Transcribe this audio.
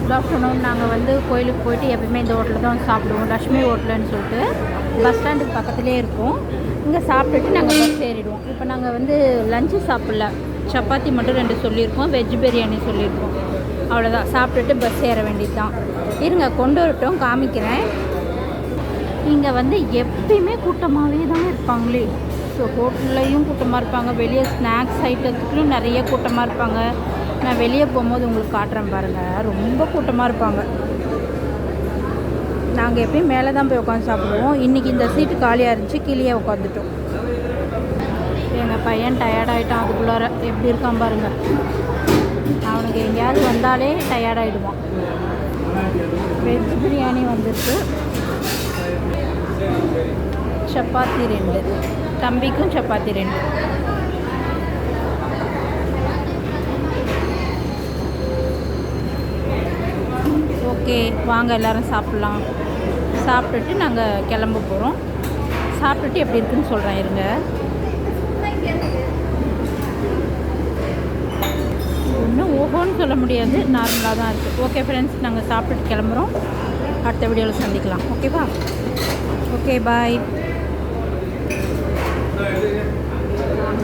Good afternoon. நாங்கள் வந்து கோயிலுக்கு போயிட்டு எப்பயுமே இந்த ஹோட்டலில் தான் சாப்பிடுவோம். லக்ஷ்மி ஹோட்டல்னு சொல்லிட்டு பஸ் ஸ்டாண்டுக்கு பக்கத்துலேயே இருக்கும். இங்கே சாப்பிட்டுட்டு நாங்கள் பஸ் ஏறிடுவோம். இப்போ நாங்கள் வந்து லஞ்சு சாப்பிட்ல, சப்பாத்தி மட்டும் 2 சொல்லியிருக்கோம், வெஜ் பிரியாணி சொல்லியிருக்கோம். அவ்வளோதான், சாப்பிட்டுட்டு பஸ் ஏற வேண்டியது தான். இருங்க கொண்டு வரட்டும், காமிக்கிறேன். இங்கே வந்து எப்பயுமே கூட்டமாகவே தான் இருப்பாங்களே. ஸோ ஹோட்டல்லையும் கூட்டமாக இருப்பாங்க, வெளியே ஸ்நாக்ஸ் ஐட்டத்துக்கும் நிறைய கூட்டமாக இருப்பாங்க. நான் வெளியே போகும்போது உங்களுக்கு காட்டுறேன் பாருங்கள், ரொம்ப கூட்டமாக இருப்பாங்க. நாங்கள் எப்பயும் மேலே தான் போய் உட்காந்து சாப்பிடுவோம். இன்றைக்கி இந்த சீட்டு காலியாக இருந்துச்சு, கீழே உட்காந்துட்டோம். எங்கள் பையன் டயர்டாகிட்டான். அதுக்குள்ளார எப்படி இருக்கான் பாருங்கள். அவனுக்கு எங்கேயாவது வந்தாலே டயர்டாகிடுவான். வெஜ் பிரியாணி வந்துருக்கு, சப்பாத்தி 2, தம்பிக்கும் சப்பாத்தி 2. ஓகே, வாங்க எல்லோரும் சாப்பிட்லாம். சாப்பிட்டுட்டு நாங்கள் கிளம்ப போகிறோம். சாப்பிட்டுட்டு எப்படி இருக்குன்னு சொல்கிறேன் இருங்க. ஒன்றும் ஓஹோன்னு சொல்ல முடியாது, நார்மலாக தான் இருக்குது. ஓகே ஃப்ரெண்ட்ஸ், நாங்கள் சாப்பிட்டுட்டு கிளம்புறோம். அடுத்த வீடியோவில் சந்திக்கலாம். ஓகேவா? ஓகே, பாய்.